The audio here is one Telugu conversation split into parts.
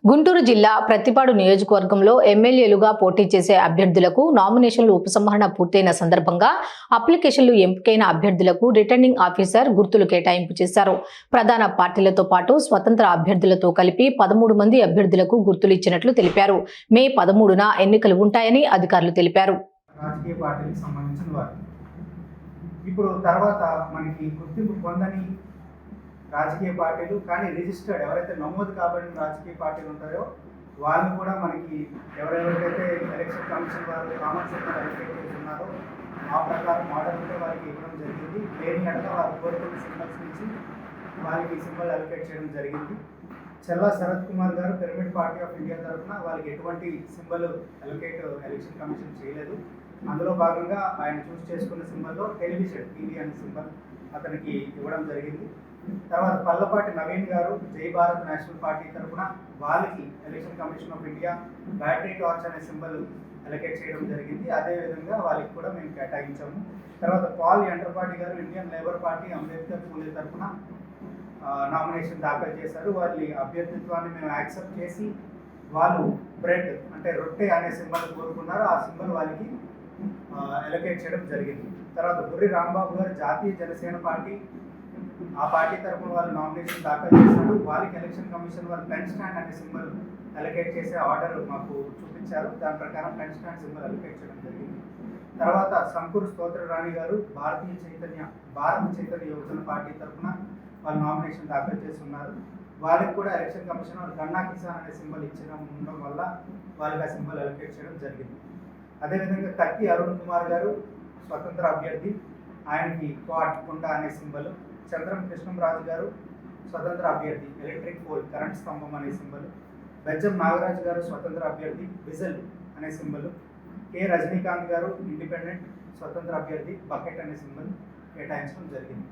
గుంటూరు జిల్లా ప్రత్తిపాడు నియోజకవర్గంలో ఎమ్మెల్యేలుగా పోటీ చేసే అభ్యర్థులకు నామినేషన్లు ఉపసంహరణ పూర్తయిన సందర్భంగా అప్లికేషన్లు ఎంపికైన అభ్యర్థులకు రిటర్నింగ్ ఆఫీసర్ గుర్తులు కేటాయింపు చేశారు. ప్రధాన పార్టీలతో పాటు స్వతంత్ర అభ్యర్థులతో కలిపి 13 మంది అభ్యర్థులకు గుర్తులు ఇచ్చినట్లు తెలిపారు. మే 13న ఎన్నికలు ఉంటాయని అధికారులు తెలిపారు. రాజకీయ పార్టీలకు సంబంధించిన వారు ఇప్పుడు తర్వాత మనకి గుర్తింపు పొందని రాజకీయ పార్టీలు కానీ రిజిస్టర్డ్ ఎవరైతే నమోదు కాబడిన రాజకీయ పార్టీలు ఉంటారో వాళ్ళు కూడా మనకి ఎవరెవరికైతే ఎలక్షన్ కమిషన్ వారు కామన్ సింబల్ అలొకేట్ చేస్తున్నారో ఆ ప్రకారం ఆర్డర్ ఉంటే వారికి ఇవ్వడం జరిగింది. లేని అడగా వారు కోరుకున్న సింబల్స్ నుంచి వారికి సింబల్ అలొకేట్ చేయడం జరిగింది. చెల్లా శరత్ కుమార్ గారు పిరమిడ్ పార్టీ ఆఫ్ ఇండియా తరఫున వాళ్ళకి ఎటువంటి సింబల్ అలొకేట్ ఎలక్షన్ కమిషన్ చేయలేదు. అందులో భాగంగా ఆయన చూస్ చేసుకున్న సింబల్లో టెలివిజన్ టీవీ అనే సింబల్ అతనికి ఇవ్వడం జరిగింది. తర్వాత పల్లపాటి నవీన్ గారు జై భారత్ నేషనల్ పార్టీ తరఫున వాళ్ళకి election commission of India battery torch అనే సింబల్ అలొకేట్ చేయడం జరిగింది. అదేవిధంగా వాళ్ళకి కూడా మేము కేటాయించాము. తర్వాత పాల్ ఎంటర్పాటి గారు ఇండియన్ లేబర్ పార్టీ అంబేద్కర్ పూలే తరఫున నామినేషన్ దాఖలు చేశారు. వాళ్ళ అభ్యర్థిత్వాన్ని మేము యాక్సెప్ట్ చేసి వాళ్ళు బ్రెడ్ అంటే రొట్టె అనే సింబల్ కోరుకున్నారు. ఆ సింబల్ వాళ్ళకి అలొకేట్ చేయడం జరిగింది. తర్వాత బుర్రి రాంబాబు గారు జాతీయ జనసేన పార్టీ ఆ పార్టీ తరఫున వాళ్ళు నామినేషన్ దాఖలు చేశారు. వాళ్ళకి ఎలక్షన్ కమిషన్ వాళ్ళు పెన్ స్టాండ్ అనే సింబల్ అలొకేట్ చేసే ఆర్డర్ మాకు చూపించారు. దాని ప్రకారం పెన్ స్టాండ్ సింబల్ అలొకేట్ చేయడం జరిగింది. తర్వాత సంకూర్ స్తోత్ర రాణి గారు భారత చైతన్య యువజన పార్టీ తరఫున వాళ్ళు నామినేషన్ దాఖలు చేస్తున్నారు. వాళ్ళకి కూడా ఎలక్షన్ కమిషన్ వాళ్ళు గన్నా కిసాన్ అనే సింబల్ ఉండడం వల్ల వాళ్ళకి ఆ సింబల్ అలొకేట్ చేయడం జరిగింది. అదేవిధంగా కత్తి అరుణ్ కుమార్ గారు స్వతంత్ర అభ్యర్థి, ఆయనకి క్వాట్ కుంట అనే సింబల్. చంద్రం కృష్ణంరాజు గారు స్వతంత్ర అభ్యర్థి, ఎలక్ట్రిక్ పోల్ కరెంట్ స్తంభం అనే సింబల్. బెజ్జం నాగరాజు గారు స్వతంత్ర అభ్యర్థి, విజల్ అనే సింబల్. కె రజనీకాంత్ గారు ఇండిపెండెంట్ స్వతంత్ర అభ్యర్థి, బకెట్ అనే సింబల్ కేటాయించడం జరిగింది.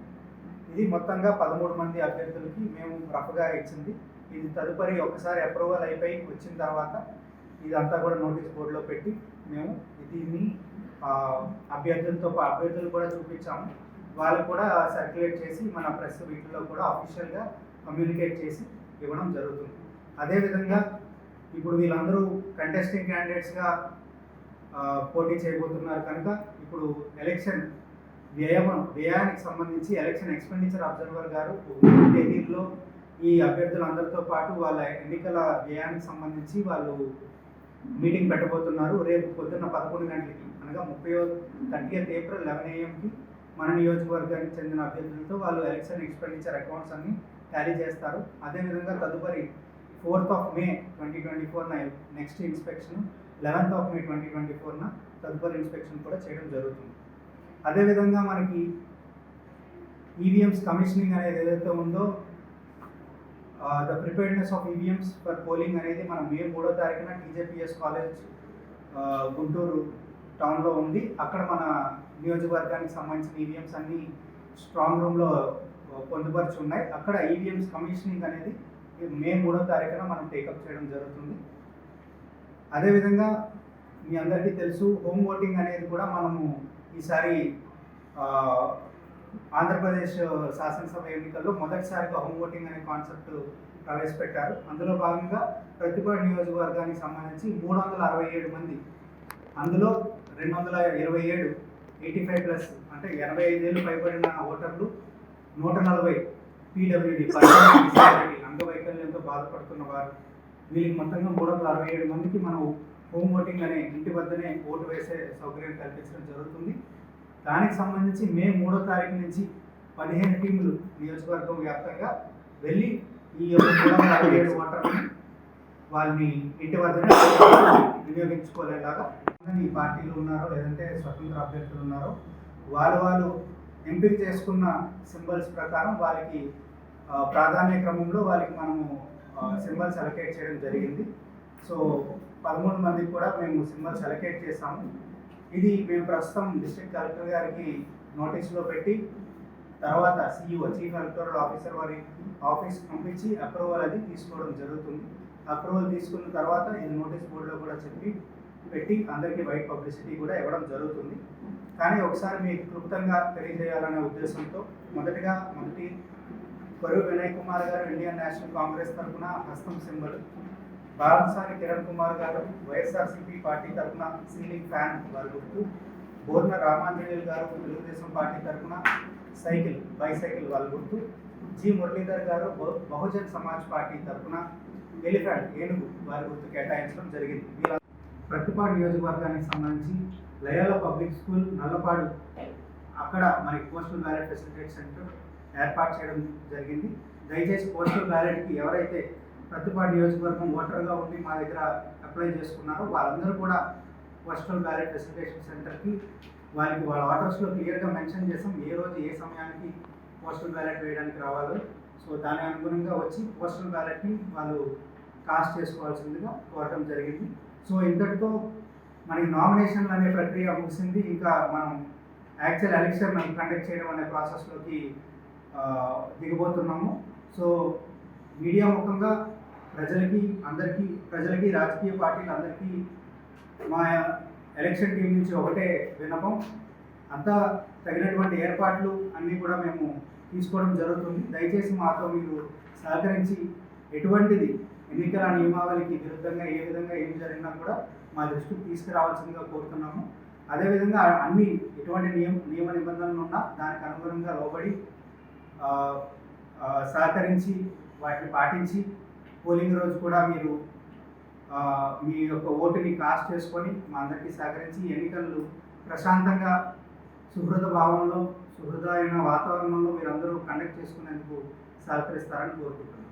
ఇది మొత్తంగా 13 మంది అభ్యర్థులకి మేము రఫ్గా ఇచ్చింది. ఇది తదుపరి ఒకసారి అప్రూవల్ అయిపోయి వచ్చిన తర్వాత ఇదంతా కూడా నోటీస్ బోర్డులో పెట్టి మేము దీన్ని అభ్యర్థులు కూడా చూపించాము. వాళ్ళు కూడా సర్క్యులేట్ చేసి మన ప్రెస్ వీటిలో కూడా అఫీషియల్గా కమ్యూనికేట్ చేసి ఇవ్వడం జరుగుతుంది. అదేవిధంగా ఇప్పుడు వీళ్ళందరూ కంటెస్టింగ్ క్యాండిడేట్స్గా పోటీ చేయబోతున్నారు కనుక ఇప్పుడు ఎలక్షన్ వ్యయానికి సంబంధించి ఎలక్షన్ ఎక్స్పెండిచర్ అబ్జర్వర్ గారు తేదీల్లో ఈ అభ్యర్థులందరితో పాటు వాళ్ళ ఎన్నికల వ్యయానికి సంబంధించి వాళ్ళు మీటింగ్ పెట్టబోతున్నారు. రేపు పొద్దున్న 11 గంటలకి అనగా 30th ఏప్రిల్ 11 AM మన నియోజకవర్గానికి చెందిన అభ్యర్థులతో వాళ్ళు ఎలక్షన్ ఎక్స్పెండిచర్ అకౌంట్స్ అన్ని టాలీ చేస్తారు. అదేవిధంగా తదుపరి 4th May 2024 next inspection, 11th May 2024 తదుపరి ఇన్స్పెక్షన్ కూడా చేయడం జరుగుతుంది. అదేవిధంగా మనకి ఈవీఎంస్ కమిషనింగ్ అనేది ఏదైతే ఉందో the preparedness of EVMs for polling అనేది మనం మే 3వ తారీఖున టీజేపీఎస్ కాలేజ్ గుంటూరు టౌన్లో ఉంది. అక్కడ మన నియోజకవర్గానికి సంబంధించిన ఈవీఎంస్ అన్ని స్ట్రాంగ్ రూమ్లో పొందుపరిచి ఉన్నాయి. అక్కడ ఈవీఎంస్ కమిషనింగ్ అనేది మే 3వ తారీఖున మనం టేకప్ చేయడం జరుగుతుంది. అదేవిధంగా మీ అందరికీ తెలుసు హోమ్ ఓటింగ్ అనేది కూడా మనము ఈసారి ఆంధ్రప్రదేశ్ శాసనసభ ఎన్నికల్లో మొదటిసారిగా హోమ్ ఓటింగ్ అనే కాన్సెప్ట్ ప్రవేశపెట్టారు. అందులో భాగంగా ప్రతిపాడు నియోజకవర్గానికి సంబంధించి 367 మంది, అందులో 227 85+ అంటే 85 ఏళ్ళు పైబడిన ఓటర్లు, 140 పీడబ్ల్యూడి అంగవైకల్యంతో బాధపడుతున్న వారు, వీళ్ళకి మొత్తంగా 367 మందికి మనం హోమ్ ఓటింగ్ అనే ఇంటి వద్దనే ఓటు వేసే సౌకర్యం కల్పించడం జరుగుతుంది. దానికి సంబంధించి మే 3వ తారీఖు నుంచి 15 టీములు నియోజకవర్గం వ్యాప్తంగా వెళ్ళి ఈ 367 ఓటర్ని వాళ్ళని ఇంటి వద్దనే వినియోగించుకోలేలాగా ఈ పార్టీలు ఉన్నారో లేదంటే స్వతంత్ర అభ్యర్థులు ఉన్నారో వాళ్ళు ఎంపిక చేసుకున్న సింబల్స్ ప్రకారం వాళ్ళకి ప్రాధాన్య క్రమంలో వాళ్ళకి మనము సింబల్స్ అలొకేట్ చేయడం జరిగింది. సో 13 మందికి కూడా మేము సింబల్స్ అలొకేట్ చేసాము. ఇది మేము ప్రస్తుతం డిస్ట్రిక్ట్ కలెక్టర్ గారికి నోటీసులో పెట్టి తర్వాత సిఇఓ చీఫ్ ఎలక్టోరల్ ఆఫీసర్ వారి ఆఫీస్ పంపించి అప్రూవల్ అది తీసుకోవడం జరుగుతుంది. అప్రూవల్ తీసుకున్న తర్వాత ఇది నోటీస్ బోర్డులో కూడా పెట్టి అందరికీ వైట్ పబ్లిసిటీ కూడా ఇవ్వడం జరుగుతుంది. కానీ ఒకసారి మీకు క్లుప్తంగా తెలియజేయాలనే ఉద్దేశంతో మొదటి కొరువు వినయ్ కుమార్ గారు ఇండియన్ నేషనల్ కాంగ్రెస్ తరఫున హస్తం సింబల్, బాలసాని కిరణ్ కుమార్ గారు వైఎస్ఆర్సీపీ పార్టీ తరఫున సీలింగ్ ఫ్యాన్ వారి గుర్తు, బోర్న రామాంజనేయులు గారు తెలుగుదేశం పార్టీ తరఫున సైకిల్ బైసైకిల్ వాళ్ళ గుర్తు, జి మురళీధర్ గారు బహుజన్ సమాజ్ పార్టీ తరఫున ఎలిఫెంట్ ఏనుగు వారి గుర్తు కేటాయించడం జరిగింది. ప్రతిపాడు నియోజకవర్గానికి సంబంధించి లయోలా పబ్లిక్ స్కూల్ నల్లపాడు అక్కడ మనకి పోస్టల్ బ్యాలెట్ ఫెసిలిటేట్ సెంటర్ ఏర్పాటు చేయడం జరిగింది. దయచేసి పోస్టల్ బ్యాలెట్కి ఎవరైతే ప్రతిపాడు నియోజకవర్గం ఓటర్గా ఉండి మా దగ్గర అప్లై చేసుకున్నారో వాళ్ళందరూ కూడా పోస్టల్ బ్యాలెట్ ఫెసిలిటేషన్ సెంటర్కి వాళ్ళ ఆర్డర్స్లో క్లియర్గా మెన్షన్ చేసాం ఏ రోజు ఏ సమయానికి పోస్టల్ బ్యాలెట్ వేయడానికి రావాలో. సో దాని అనుగుణంగా వచ్చి పోస్టల్ బ్యాలెట్ని వాళ్ళు కాస్ట్ చేసుకోవాల్సిందిగా కోరడం జరిగింది. సో ఇంతటితో మనకి నామినేషన్లు అనే ప్రక్రియ ముగిసింది. ఇంకా మనం యాక్చువల్ ఎలక్షన్ కండక్ట్ చేయడం అనే ప్రాసెస్లోకి దిగబోతున్నాము. సో మీడియా ముఖంగా ప్రజలకి రాజకీయ పార్టీలందరికీ మా ఎలక్షన్ టీం నుంచి ఒకటే విన్నపం, అంతా తగినటువంటి ఏర్పాట్లు అన్నీ కూడా మేము తీసుకోవడం జరుగుతుంది. దయచేసి మాతో మీరు సహకరించి ఎటువంటిది ఎన్నికల నియమావళికి విరుద్ధంగా ఏ విధంగా ఏం జరిగినా కూడా మా దృష్టికి తీసుకురావాల్సిందిగా కోరుతున్నాము. అదేవిధంగా అన్ని ఎటువంటి నియమ నిబంధనలు ఉన్నా దానికి అనుగుణంగా లోబడి సహకరించి వాటిని పాటించి పోలింగ్ రోజు కూడా మీరు మీ యొక్క ఓటుని కాస్ట్ చేసుకొని మా అందరికీ సహకరించి ఎన్నికలు ప్రశాంతంగా సుహృద అయిన వాతావరణంలో మీరందరూ కండక్ట్ చేసుకునేందుకు సహకరిస్తారని కోరుకుంటున్నాను.